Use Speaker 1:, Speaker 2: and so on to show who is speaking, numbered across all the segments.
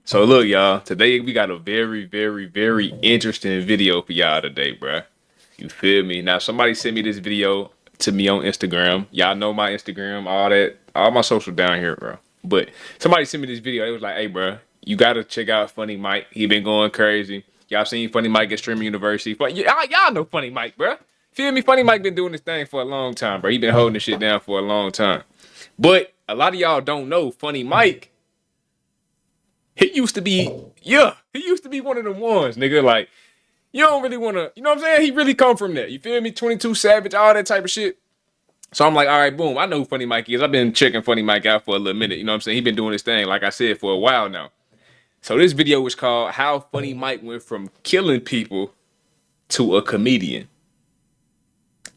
Speaker 1: So look, y'all. Today we got a very, very, very interesting video for y'all today, bruh. You feel me? Now somebody sent me this video to me on Instagram. Y'all know my Instagram, all that, all my social down here, bro. But somebody sent me this video. It was like, hey, bruh, you gotta check out Funny Mike. He been going crazy. Y'all seen Funny Mike at Streaming University? But y'all know Funny Mike, bruh. Feel me? Funny Mike been doing this thing for a long time, bro. He been holding this shit down for a long time. But a lot of y'all don't know Funny Mike. He used to be, he used to be one of them ones, nigga. Like, you don't really want to, you know what I'm saying? He really come from that. You feel me? 22 Savage, all that type of shit. So I'm like, all right, boom. I know who Funny Mike is. I've been checking Funny Mike out for a little minute. You know what I'm saying? He been doing his thing, like I said, for a while now. So this video was called How Funny Mike Went From Killing People to a Comedian.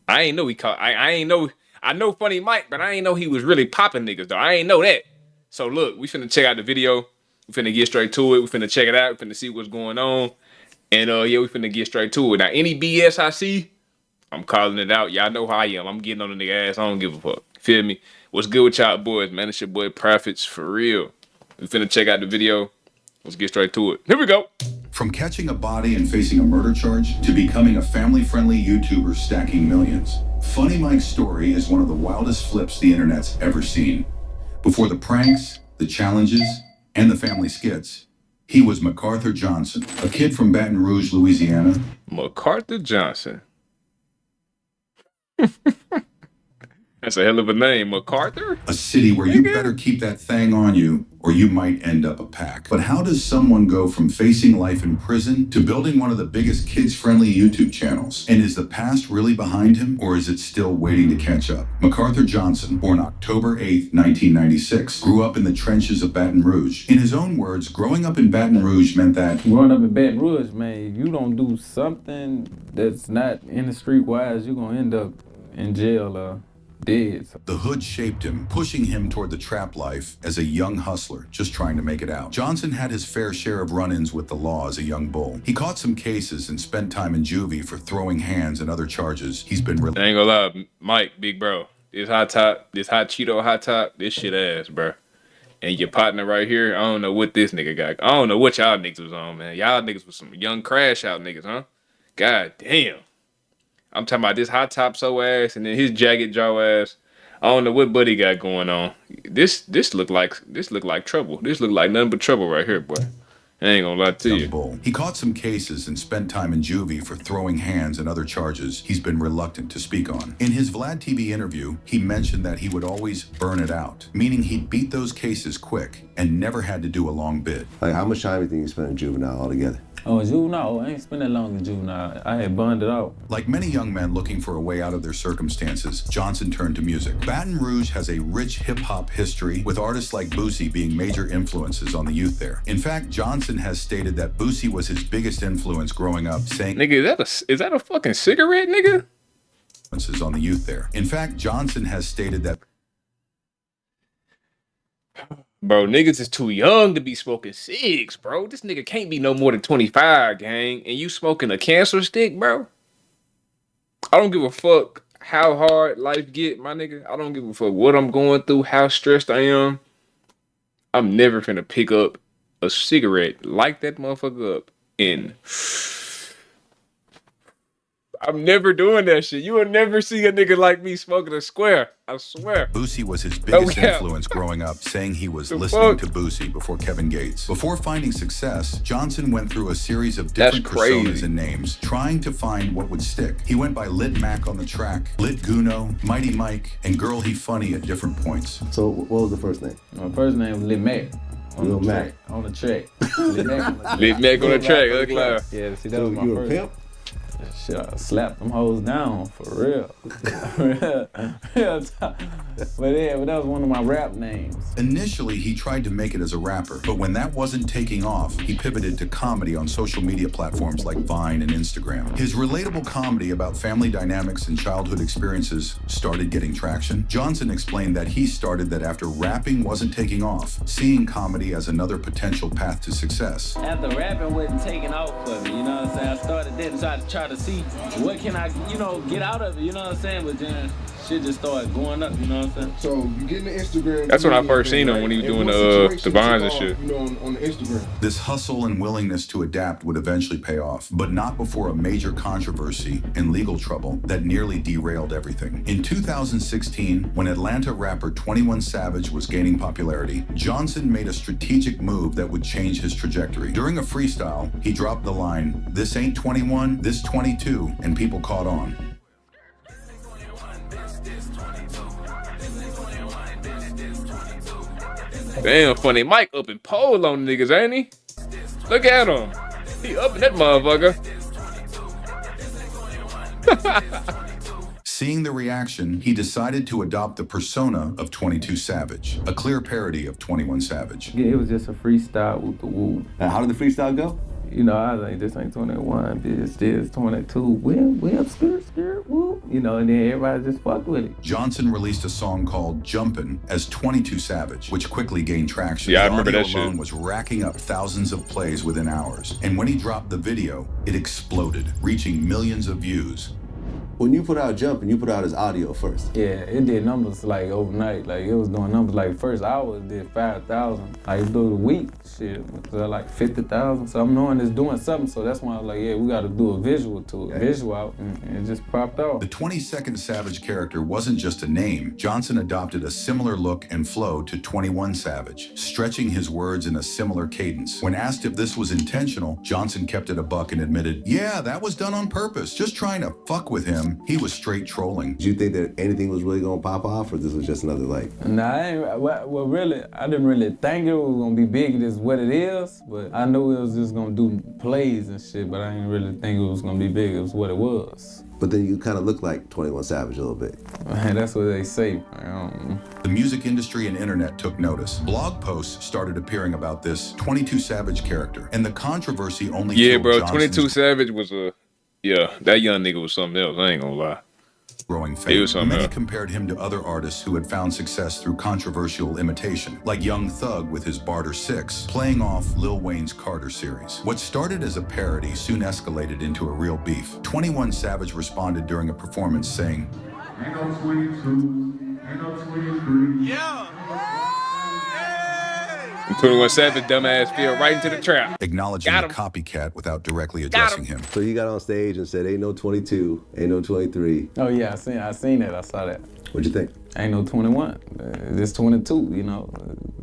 Speaker 1: I ain't know he called, I know Funny Mike, but I ain't know he was really popping niggas, though. I ain't know that. So look, we finna check out the video. We finna get straight to it. We finna check it out. We finna see what's going on. And yeah, we finna get straight to it. Now, any BS I see, I'm calling it out. Y'all know how I am. I'm getting on the nigga ass. I don't give a fuck. Feel me? What's good with y'all boys, man? It's your boy Prophets, for real. We finna check out the video. Let's get straight to it. Here we go.
Speaker 2: From catching a body and facing a murder charge to becoming a family-friendly YouTuber stacking millions, Funny Mike's story is one of the wildest flips the internet's ever seen. Before the pranks, the challenges, and the family skits, he was MacArthur Johnson, a kid from Baton Rouge, Louisiana.
Speaker 1: MacArthur Johnson. That's a hell of a name, MacArthur?
Speaker 2: A city where you better keep that thing on you or you might end up a pack. But how does someone go from facing life in prison to building one of the biggest kids-friendly YouTube channels? And is the past really behind him, or is it still waiting to catch up? MacArthur Johnson, born October 8, 1996, grew up in the trenches of Baton Rouge. In his own words, growing up in Baton Rouge meant that
Speaker 3: growing up in Baton Rouge, man, you don't do something that's not in the street-wise, you're gonna end up in jail or dead.
Speaker 2: The hood shaped him, pushing him toward the trap life as a young hustler, just trying to make it out. Johnson had his fair share of run-ins with the law as a young bull. He caught some cases and spent time in juvie for throwing hands and other charges. He's been
Speaker 1: I ain't gonna lie, Mike, big bro. This hot Cheeto hot top, this shit ass, bro. And your partner right here, I don't know what this nigga got. I don't know what y'all niggas was on, man. Y'all niggas was some young crash out niggas, huh? God damn. I'm talking about this hot top so ass and then his jagged jaw ass. I don't know what Buddy got going on. This look like trouble. This look like nothing but trouble right here, boy. I ain't gonna lie to you.
Speaker 2: Bull. He caught some cases and spent time in juvie for throwing hands and other charges he's been reluctant to speak on. In his Vlad TV interview, he mentioned that he would always burn it out, meaning he'd beat those cases quick and never had to do a long bid.
Speaker 4: Like, how much time do you think you spent in juvenile altogether?
Speaker 3: Oh, juvenile? I ain't spent that long in juvenile. I had burned it out.
Speaker 2: Like many young men looking for a way out of their circumstances, Johnson turned to music. Baton Rouge has a rich hip-hop history, with artists like Boosie being major influences on the youth there. In fact, Johnson has stated that Boosie was his biggest influence growing up, saying,
Speaker 1: Nigga, is that a fucking cigarette, nigga?
Speaker 2: On the youth there. In fact, Johnson has stated that
Speaker 1: Bro, niggas is too young to be smoking cigs, bro. This nigga can't be no more than 25, gang. And you smoking a cancer stick, bro? I don't give a fuck how hard life get, my nigga. I don't give a fuck what I'm going through, how stressed I am. I'm never finna pick up a cigarette, light that motherfucker up, and I'm never doing that shit. You will never see a nigga like me smoking a square. I swear.
Speaker 2: Boosie was his biggest influence growing up, saying he was listening to Boosie before Kevin Gates. Before finding success, Johnson went through a series of different personas and names, trying to find what would stick. He went by Lit Mac on the track, Lit Guno, Mighty Mike, and Girl He Funny at different points.
Speaker 4: So what was the first name?
Speaker 3: My first name was Lit Mac.
Speaker 4: Lil Mac.
Speaker 3: On the track. Lit Mac
Speaker 1: Lit Mac on the track, look like.
Speaker 3: Yeah, see, that was my first.
Speaker 4: Pimp?
Speaker 3: Shit, I slapped them hoes down, for real. Real talk. But yeah, that was one of my rap names.
Speaker 2: Initially, he tried to make it as a rapper, but when that wasn't taking off, he pivoted to comedy on social media platforms like Vine and Instagram. His relatable comedy about family dynamics and childhood experiences started getting traction. Johnson explained that he started that after rapping wasn't taking off, seeing comedy as another potential path to success.
Speaker 3: After rapping wasn't taking off for me, you know what I'm saying? I started then, tried to to see what can I, get out of it, you know what I'm saying? But then shit just started going up, you know what I'm saying?
Speaker 5: So you get in the Instagram.
Speaker 1: That's when I first seen him, when he was doing the Vines and shit.
Speaker 5: You know, on the Instagram.
Speaker 2: This hustle and willingness to adapt would eventually pay off, but not before a major controversy and legal trouble that nearly derailed everything. In 2016, when Atlanta rapper 21 Savage was gaining popularity, Johnson made a strategic move that would change his trajectory. During a freestyle, he dropped the line, "This ain't 21, this 22," and people caught on.
Speaker 1: Damn, funny Mike up in pole on niggas, ain't he? Look at him. He up in that motherfucker.
Speaker 2: Seeing the reaction, he decided to adopt the persona of 22 Savage, a clear parody of 21 Savage.
Speaker 3: Yeah, it was just a freestyle with the woo.
Speaker 4: How did the freestyle go?
Speaker 3: I was like, this ain't 21, bitch, this 22, whip, skirt, woo. And then everybody just fucked with it.
Speaker 2: Johnson released a song called Jumpin' as 22 Savage, which quickly gained traction.
Speaker 1: Yeah, I
Speaker 2: The
Speaker 1: remember
Speaker 2: audio
Speaker 1: that shit.
Speaker 2: alone was racking up thousands of plays within hours. And when he dropped the video, it exploded, reaching millions of views.
Speaker 4: When you put out Jumpin', you put out his audio first.
Speaker 3: Yeah, it did numbers like overnight. Like it was doing numbers like first hour it did 5,000. Like through the week, shit, it was like 50,000. So I'm knowing it's doing something. So that's why I was like, yeah, we got to do a visual to it, visual out, and it just popped off.
Speaker 2: The 22nd Savage character wasn't just a name. Johnson adopted a similar look and flow to 21 Savage, stretching his words in a similar cadence. When asked if this was intentional, Johnson kept it a buck and admitted, "Yeah, that was done on purpose. Just trying to fuck with him. He was straight trolling."
Speaker 4: Did you think that anything was really gonna pop off, or this was just another
Speaker 3: Really, I didn't really think it was gonna be big as what it is, but I knew it was just gonna do plays and shit, but I didn't really think it was gonna be big. It was what it was.
Speaker 4: But then you kind of look like 21 Savage a little bit.
Speaker 3: Man, that's what they say.
Speaker 2: The music industry and internet took notice. Blog posts started appearing about this 22 Savage character, and the controversy only fueled
Speaker 1: bro,
Speaker 2: Johnson's
Speaker 1: 22 Savage was that young nigga was something else, I ain't gonna lie.
Speaker 2: growing
Speaker 1: He
Speaker 2: fame.
Speaker 1: was something
Speaker 2: Many
Speaker 1: else.
Speaker 2: compared him to other artists who had found success through controversial imitation, like Young Thug with his Barter 6, playing off Lil Wayne's Carter series. What started as a parody soon escalated into a real beef. 21 Savage responded during a performance saying,
Speaker 6: "Ain't no 22, ain't no 23.
Speaker 7: Yeah.
Speaker 1: 21 Savage dumbass fell right into the trap.
Speaker 2: acknowledging
Speaker 1: Got
Speaker 2: the
Speaker 1: him.
Speaker 2: copycat without directly addressing him.
Speaker 4: So he got on stage and said, "Ain't no 22, ain't no 23."
Speaker 3: Oh yeah, I seen that. I saw that.
Speaker 4: What'd you think?
Speaker 3: Ain't no 21. It's 22.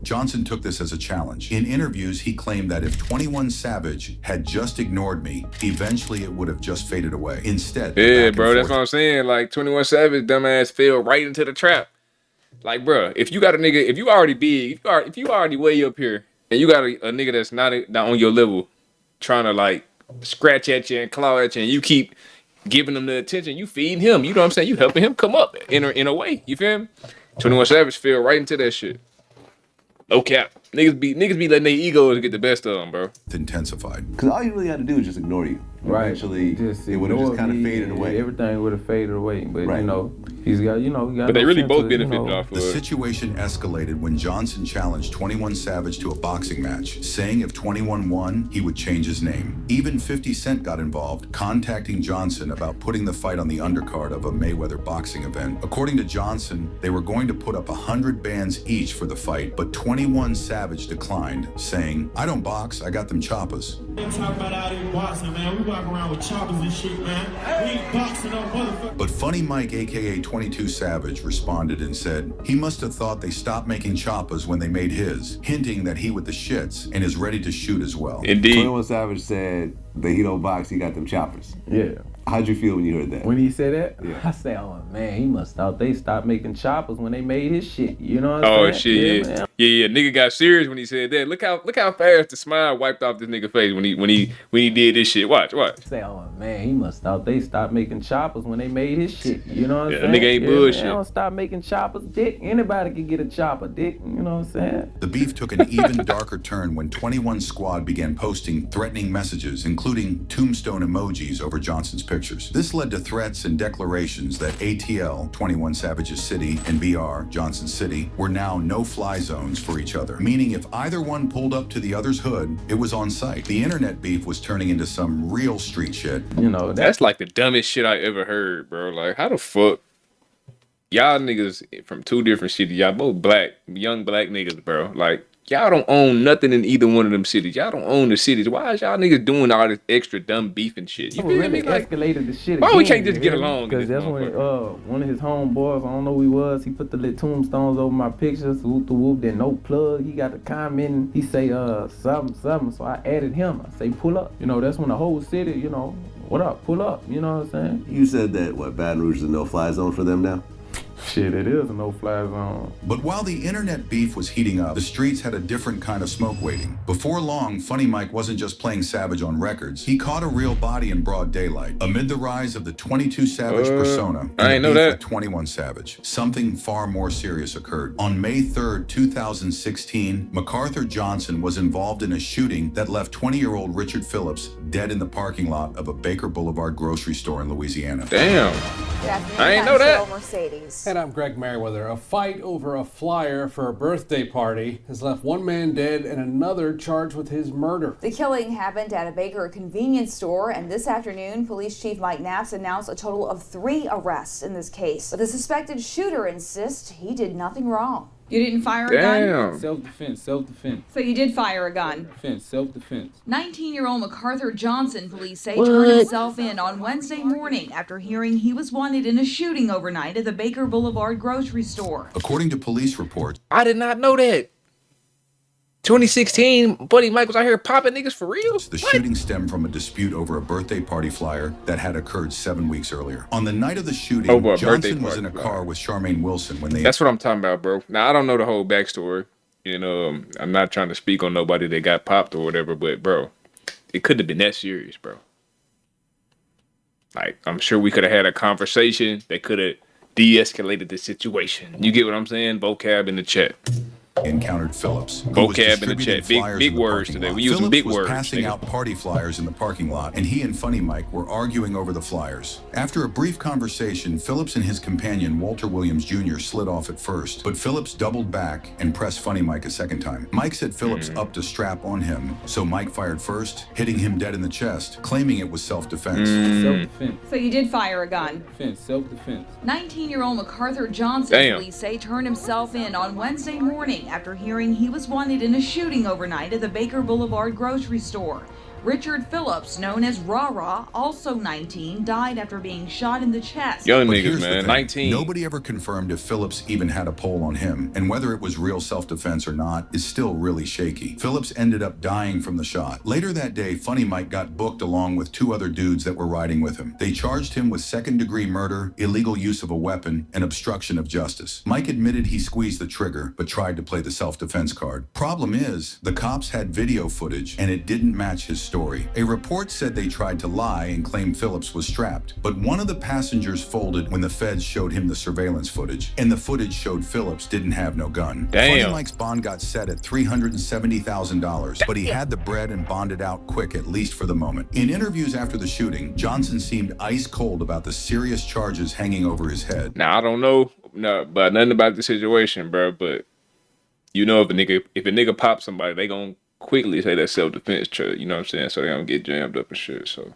Speaker 2: Johnson took this as a challenge. In interviews, he claimed that if 21 Savage had just ignored me, eventually it would have just faded away. Instead, the
Speaker 1: Yeah,
Speaker 2: back and
Speaker 1: bro, that's
Speaker 2: forth
Speaker 1: what I'm saying. Like 21 Savage dumbass fell right into the trap. Like, bro, if you got a nigga, if you already big, if you already way up here, and you got a nigga that's not on your level, trying to like scratch at you and claw at you, and you keep giving him the attention, you feeding him. You know what I'm saying? You helping him come up in a way. You feel me? 21 Savage fell right into that shit. No cap. Niggas be letting their egos get the best of them, bro.
Speaker 2: intensified.
Speaker 4: Because all you really had to do was just ignore you.
Speaker 3: Right.
Speaker 4: Eventually,
Speaker 3: Just
Speaker 4: it would have just
Speaker 3: ignore
Speaker 4: kind of
Speaker 3: me,
Speaker 4: faded away.
Speaker 3: Everything would have faded away. But
Speaker 4: Right.
Speaker 3: he's got, he got.
Speaker 1: But they
Speaker 3: no
Speaker 1: really
Speaker 3: sense
Speaker 1: both
Speaker 3: of,
Speaker 1: benefited off
Speaker 2: The
Speaker 1: of it.
Speaker 2: situation escalated when Johnson challenged 21 Savage to a boxing match, saying if 21 won, he would change his name. Even 50 Cent got involved, contacting Johnson about putting the fight on the undercard of a Mayweather boxing event. According to Johnson, they were going to put up 100 bands each for the fight, but 21 Savage declined, saying, "I don't box, I got them choppers."
Speaker 6: We talk about all this boxing, man. We walk around with choppers and shit, man. We ain't boxing no motherfucker.
Speaker 2: But Funny Mike, aka 22 Savage, responded and said he must have thought they stopped making choppas when they made his, hinting that he with the shits and is ready to shoot as well.
Speaker 1: Indeed.
Speaker 4: 21 Savage said that he don't box, he got them choppers.
Speaker 3: Yeah.
Speaker 4: How'd you feel when you heard that?
Speaker 3: When he said that,
Speaker 4: Yeah.
Speaker 3: I said, "Oh man, he must thought they stopped making choppers when they made his shit." You know what I'm
Speaker 1: Oh
Speaker 3: saying?
Speaker 1: shit,
Speaker 3: man.
Speaker 1: yeah. Nigga got serious when he said that. Look how fast the smile wiped off this nigga face when he did this shit. Watch.
Speaker 3: Say, "Oh man, he must thought they stopped making choppers when they made his shit." You know what
Speaker 1: Yeah,
Speaker 3: I'm saying?
Speaker 1: nigga ain't
Speaker 3: Man,
Speaker 1: bullshit.
Speaker 3: they don't stop making choppers, dick. Anybody can get a chopper, dick. You know what I'm saying?
Speaker 2: The beef took an even darker turn when 21 Squad began posting threatening messages, including tombstone emojis over Johnson's pictures. This led to threats and declarations that ATL, 21 Savage's city, and BR, Johnson City, were now no-fly zones zones for each other, meaning if either one pulled up to the other's hood, it was on site. The internet beef was turning into some real street shit.
Speaker 3: You know,
Speaker 1: That's like the dumbest shit I ever heard, bro. Like, how the fuck y'all niggas from two different cities, y'all both black, young black niggas, bro. Like, y'all don't own nothing in either one of them cities. Y'all don't own the cities. Why is y'all niggas doing all this extra dumb beef and shit? You feel
Speaker 3: really
Speaker 1: me? Like,
Speaker 3: escalated the shit.
Speaker 1: why
Speaker 3: again,
Speaker 1: we can't just get
Speaker 3: you hear me?
Speaker 1: along in
Speaker 3: Because
Speaker 1: this
Speaker 3: that's when
Speaker 1: motherfucker?
Speaker 3: one of his homeboys, I don't know who he was, he put the little tombstones over my pictures, whoop the whoop, then no plug. He got a comment, he say something. So I added him. I say pull up. You know, that's when the whole city, you know, what up, pull up. You know what I'm saying?
Speaker 4: You said that, what, Baton Rouge is a no-fly zone for them now?
Speaker 3: Shit, it is a no-fly zone.
Speaker 2: But while the internet beef was heating up, the streets had a different kind of smoke waiting. Before long, Funny Mike wasn't just playing Savage on records. He caught a real body in broad daylight. Amid the rise of the 22 Savage persona and
Speaker 1: I
Speaker 2: the
Speaker 1: ain't know
Speaker 2: beef
Speaker 1: that.
Speaker 2: with 21 Savage, something far more serious occurred. On May 3rd, 2016, MacArthur Johnson was involved in a shooting that left 20-year-old Richard Phillips dead in the parking lot of a Baker Boulevard grocery store in Louisiana.
Speaker 1: Damn.
Speaker 7: Good afternoon,
Speaker 1: I ain't
Speaker 7: I'm
Speaker 1: know that.
Speaker 7: Cheryl Mercedes.
Speaker 8: And I'm Greg Merriweather. A fight over a flyer for a birthday party has left one man dead and another charged with his murder.
Speaker 7: The killing happened at a Baker convenience store, and this afternoon, Police Chief Mike Knaps announced a total of 3 arrests in this case. But the suspected shooter insists he did nothing wrong.
Speaker 9: You didn't fire a gun?
Speaker 1: Damn.
Speaker 3: Self-defense.
Speaker 9: So you did fire a gun?
Speaker 3: Self-defense.
Speaker 9: 19-year-old MacArthur Johnson, police say, turned himself in on Wednesday morning after hearing he was wanted in a shooting overnight at the Baker Boulevard grocery store.
Speaker 2: According to police reports,
Speaker 1: I did not know that. 2016, Buddy Mike was out here popping niggas for real?
Speaker 2: the shooting stemmed from a dispute over a birthday party flyer that had occurred 7 weeks earlier. On the night of the shooting,
Speaker 1: Over a birthday
Speaker 2: Johnson was
Speaker 1: party
Speaker 2: in a
Speaker 1: flyer.
Speaker 2: car with Charmaine Wilson when they
Speaker 1: That's what I'm talking about, bro. Now, I don't know the whole backstory. You know, I'm not trying to speak on nobody that got popped or whatever, but, bro, it couldn't have been that serious, bro. Like, I'm sure we could have had a conversation that could have de-escalated the situation. You get what I'm saying? Vocab in the chat.
Speaker 2: encountered Phillips, who was
Speaker 1: Vocab in the
Speaker 2: distributing
Speaker 1: chat. Big-
Speaker 2: flyers
Speaker 1: big
Speaker 2: in the
Speaker 1: words
Speaker 2: parking
Speaker 1: today.
Speaker 2: lot.
Speaker 1: We using
Speaker 2: Phillips
Speaker 1: big
Speaker 2: was
Speaker 1: words,
Speaker 2: passing
Speaker 1: nigga.
Speaker 2: out party flyers in the parking lot, and he and Funny Mike were arguing over the flyers. After a brief conversation, Phillips and his companion, Walter Williams Jr., slid off at first, but Phillips doubled back and pressed Funny Mike a second time. Mike said Phillips upped a strap on him, so Mike fired first, hitting him dead in the chest, claiming it was self-defense.
Speaker 3: Self-defense.
Speaker 9: So you did fire a gun.
Speaker 3: Self-defense.
Speaker 9: 19-year-old MacArthur Johnson,
Speaker 1: Damn.
Speaker 9: police say, turned himself in on Wednesday morning after hearing he was wanted in a shooting overnight at the Baker Boulevard grocery store. Richard Phillips, known as Rah-Rah, also 19, died after being shot in the chest.
Speaker 1: Young
Speaker 2: But
Speaker 1: niggas,
Speaker 2: here's the
Speaker 1: man.
Speaker 2: thing.
Speaker 1: 19.
Speaker 2: Nobody ever confirmed if Phillips even had a pole on him, and whether it was real self-defense or not is still really shaky. Phillips ended up dying from the shot. Later that day, Funny Mike got booked along with two other dudes that were riding with him. They charged him with second-degree murder, illegal use of a weapon, and obstruction of justice. Mike admitted he squeezed the trigger, but tried to play the self-defense card. Problem is, the cops had video footage, and it didn't match his story. A report said they tried to lie and claim Phillips was strapped, but one of the passengers folded when the feds showed him the surveillance footage, and the footage showed Phillips didn't have no gun.
Speaker 1: Damn.
Speaker 2: Funny Mike's bond got set at $370,000, but he had the bread and bonded out quick, at least for the moment. In interviews after the shooting, Johnson seemed ice cold about the serious charges hanging over his head.
Speaker 1: Now I don't know about nothing about the situation, bro, but you know if a nigga pop somebody, they gonna quickly say that self-defense charge, you know what I'm saying? So they don't get jammed up and shit. So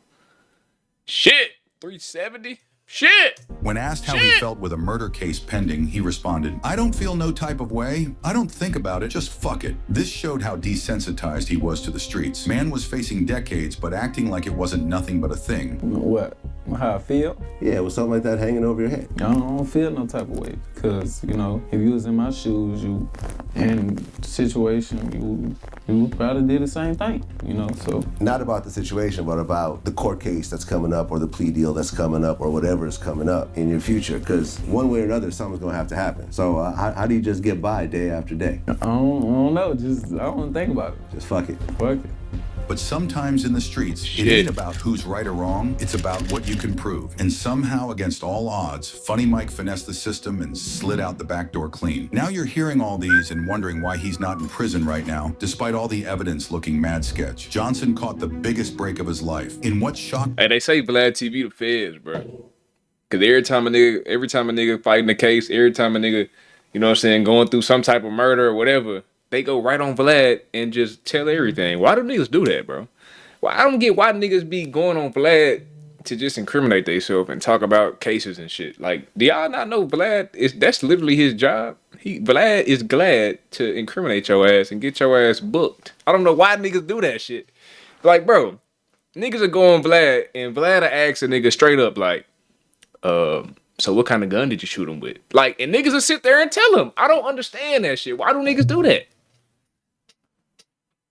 Speaker 1: shit, 370? Shit.
Speaker 2: When asked how he felt with a murder case pending, he responded, "I don't feel no type of way. I don't think about it, just fuck it." This showed how desensitized he was to the streets. Man was facing decades, but acting like it wasn't nothing but a thing.
Speaker 3: What? How I feel?
Speaker 4: Yeah, with something like that hanging over your head.
Speaker 3: I don't feel no type of way because, you know, if you was in my shoes, you in the situation, you would probably do the same thing, you know, so.
Speaker 4: Not about the situation, but about the court case that's coming up or the plea deal that's coming up or whatever is coming up in your future, because one way or another, something's gonna have to happen. So how do you just get by day after day?
Speaker 3: I don't know, I don't think about it.
Speaker 4: Just fuck it.
Speaker 3: Fuck it.
Speaker 2: But sometimes in the streets, it ain't about who's right or wrong, it's about what you can prove. And somehow, against all odds, Funny Mike finessed the system and slid out the back door clean. Now you're hearing all these and wondering why he's not in prison right now, despite all the evidence looking mad sketch. Johnson caught the biggest break of his life. In what shocked
Speaker 1: Hey, they say Vlad TV the feds, bro. Cause every time a nigga fighting the case, every time a nigga you know what I'm saying, going through some type of murder or whatever, they go right on Vlad and just tell everything. Why do niggas do that, bro? Well, I don't get why niggas be going on Vlad to just incriminate themselves and talk about cases and shit. Like, do y'all not know that's literally his job? Vlad is glad to incriminate your ass and get your ass booked. I don't know why niggas do that shit. Like, bro, niggas are going Vlad and Vlad will ask a nigga straight up like, so what kind of gun did you shoot him with? Like, and niggas will sit there and tell him. I don't understand that shit. Why do niggas do that?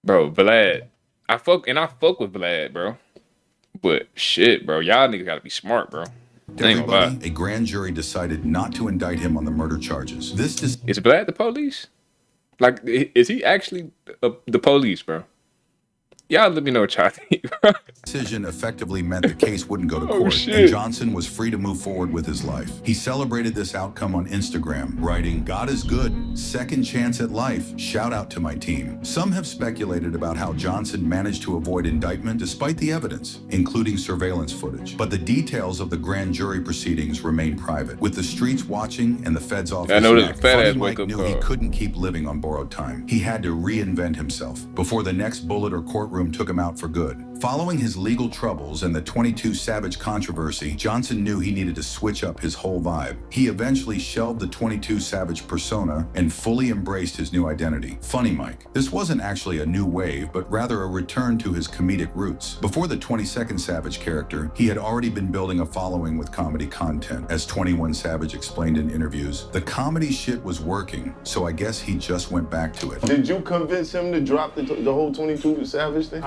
Speaker 1: Bro, Vlad. I fuck with Vlad, bro. But shit, bro, y'all niggas gotta be smart, bro.
Speaker 2: Everybody, a grand jury decided not to indict him on the murder charges.
Speaker 1: Is Vlad the police? Like, is he actually the police, bro? Y'all let me know what y'all think, bro.
Speaker 2: Decision effectively meant the case wouldn't go to court, and Johnson was free to move forward with his life. He celebrated this outcome on Instagram, writing, "God is good, second chance at life, shout out to my team." Some have speculated about how Johnson managed to avoid indictment despite the evidence, including surveillance footage. But the details of the grand jury proceedings remain private. With the streets watching and the Fed's office,
Speaker 1: I know there's a fat ass
Speaker 2: Mike
Speaker 1: wake up
Speaker 2: knew
Speaker 1: call.
Speaker 2: he couldn't keep living on borrowed time. He had to reinvent himself before the next bullet or courtroom took him out for good. Following his legal troubles and the 22 Savage controversy, Johnson knew he needed to switch up his whole vibe. He eventually shelved the 22 Savage persona and fully embraced his new identity, Funny Mike. This wasn't actually a new wave, but rather a return to his comedic roots. Before the 22nd Savage character, he had already been building a following with comedy content. As 21 Savage explained in interviews, the comedy shit was working, so I guess he just went back to it.
Speaker 10: Did you convince him to drop the whole 22 Savage thing?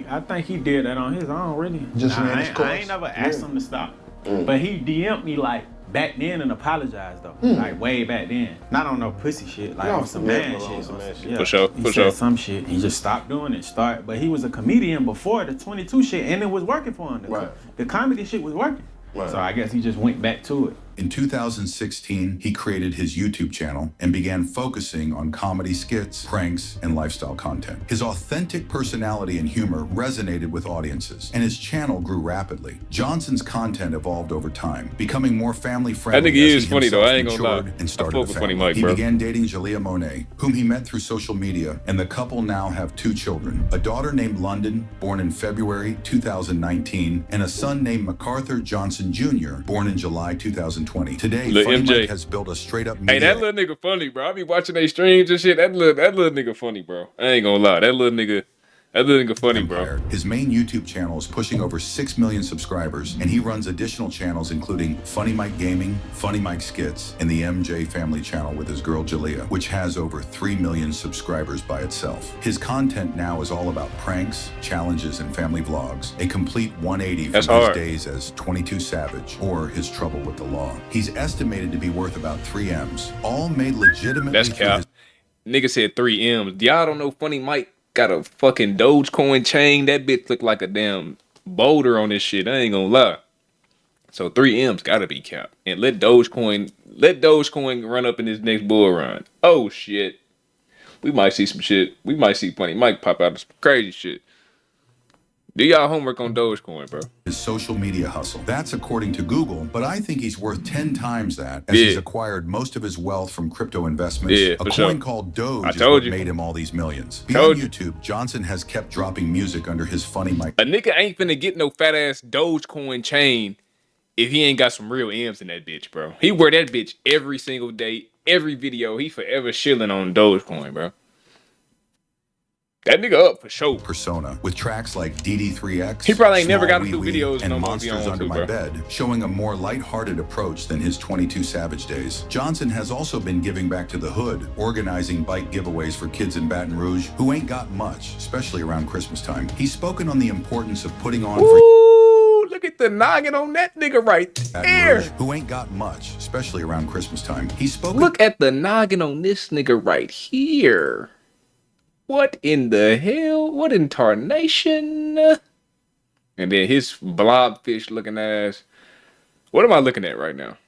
Speaker 11: I think he did that on his own, really.
Speaker 10: Just ran his course.
Speaker 11: I ain't never asked him to stop. But he DM'd me like back then and apologized though. Like way back then. Not on no pussy shit, like on some man shit. Yeah.
Speaker 1: For sure.
Speaker 11: He said some shit. He just stopped doing it. But he was a comedian before the 22 shit and it was working for him. The comedy shit was working. So I guess he just went back to it.
Speaker 2: In 2016, he created his YouTube channel and began focusing on comedy skits, pranks, and lifestyle content. His authentic personality and humor resonated with audiences, and his channel grew rapidly. Johnson's content evolved over time, becoming more family-friendly.
Speaker 1: That nigga is funny though, I ain't gonna lie.
Speaker 2: And started a family. He began dating Jalea Monet, whom he met through social media, and the couple now have 2 children, a daughter named London, born in February 2019, and a son named MacArthur Johnson Jr., born in July 2020. Today, Funny Mike has built a straight-up media.
Speaker 1: Hey, that little nigga funny, bro. I be watching they streams and shit. That little nigga funny, bro. I ain't gonna lie. That little nigga funny, bro.
Speaker 2: His main YouTube channel is pushing over 6 million subscribers, and he runs additional channels including Funny Mike Gaming, Funny Mike Skits, and the MJ Family channel with his girl Jalea, which has over 3 million subscribers by itself. His content now is all about pranks, challenges, and family vlogs, a complete 180 from his days as 22 Savage or his trouble with the law. He's estimated to be worth about 3 M's, all made legitimately.
Speaker 1: That's cap. Nigga said 3 M's. Y'all don't know Funny Mike got a fucking Dogecoin chain. That bitch look like a damn boulder on this shit. I ain't gonna lie. So 3 M's gotta be capped. And let Dogecoin run up in this next bull run. Oh shit. We might see some shit. We might see Funny Mike pop out of some crazy shit. Do y'all homework on Dogecoin, bro.
Speaker 2: His social media hustle. That's according to Google, but I think he's worth 10 times that, as he's acquired most of his wealth from crypto investments. A coin called Doge is what made him all these millions. Beyond YouTube, Johnson has kept dropping music under his Funny Mike.
Speaker 1: A nigga ain't finna get no fat ass Dogecoin chain if he ain't got some real M's in that bitch, bro. He wear that bitch every single day, every video. He forever shilling on Dogecoin, bro. That nigga up for sure.
Speaker 2: Persona with tracks like DD3X.
Speaker 1: He probably ain't never got to do videos
Speaker 2: and
Speaker 1: no
Speaker 2: Monsters Under My Bed, showing a more lighthearted approach than his 22 Savage days. Johnson has also been giving back to the hood, organizing bike giveaways for kids in Baton Rouge who ain't got much, especially around Christmas time. He's spoken on the importance of putting on
Speaker 1: for look at the noggin on that nigga right there.
Speaker 2: Who ain't got much, especially around Christmas time. He's spoken.
Speaker 1: Look at the noggin on this nigga right here. What in the hell? What in tarnation? And then his blobfish looking ass. What am I looking at right now?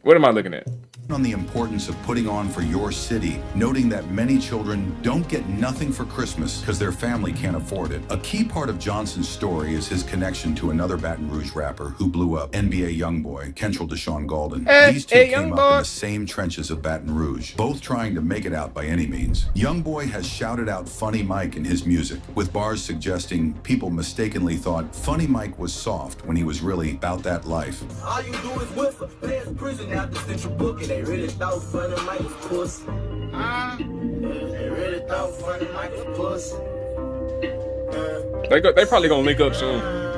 Speaker 1: What am I looking at?
Speaker 2: On the importance of putting on for your city, noting that many children don't get nothing for Christmas because their family can't afford it. A key part of Johnson's story is his connection to another Baton Rouge rapper who blew up, NBA youngboy Kentrell Deshaun Golden. These two came up in the same trenches of Baton Rouge, both trying to make it out by any means. Youngboy has shouted out Funny Mike in his music, with bars suggesting people mistakenly thought Funny Mike was soft when he was really about that life.
Speaker 12: All you do is whistle, past prison after central booking. They really thought Funny Mike was pussy. They really thought Funny Mike was pussy.
Speaker 1: They probably gonna link up soon.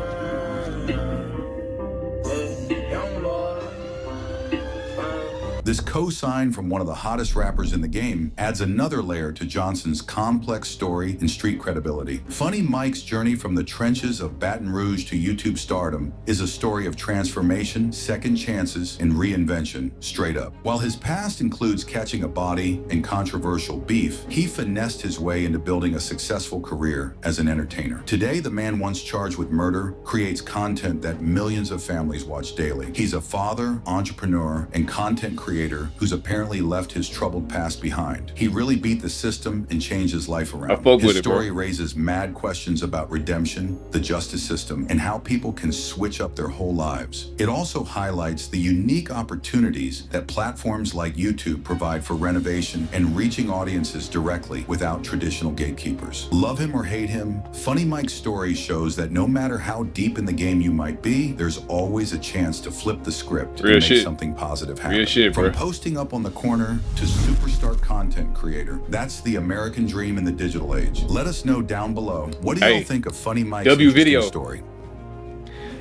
Speaker 2: This co-sign from one of the hottest rappers in the game adds another layer to Johnson's complex story and street credibility. Funny Mike's journey from the trenches of Baton Rouge to YouTube stardom is a story of transformation, second chances, and reinvention, straight up. While his past includes catching a body and controversial beef, he finessed his way into building a successful career as an entertainer. Today, the man once charged with murder creates content that millions of families watch daily. He's a father, entrepreneur, and content creator who's apparently left his troubled past behind. He really beat the system and changed his life around. His story raises mad questions about redemption, the justice system, and how people can switch up their whole lives. It also highlights the unique opportunities that platforms like YouTube provide for renovation and reaching audiences directly without traditional gatekeepers. Love him or hate him, Funny Mike's story shows that no matter how deep in the game you might be, there's always a chance to flip the script and make something positive happen.
Speaker 1: Real shit, bro.
Speaker 2: From posting up on the corner to superstar content creator, that's the American dream in the digital age. Let us know down below. What do y'all think of Funny Mike's
Speaker 1: video
Speaker 2: story?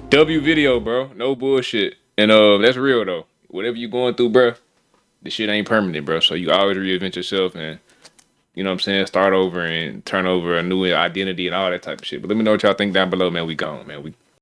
Speaker 1: W video, bro. No bullshit. And that's real though. Whatever you going through, bro, this shit ain't permanent, bro. So you always reinvent yourself and, you know what I'm saying, start over and turn over a new identity and all that type of shit. But let me know what y'all think down below, man. We gone, man.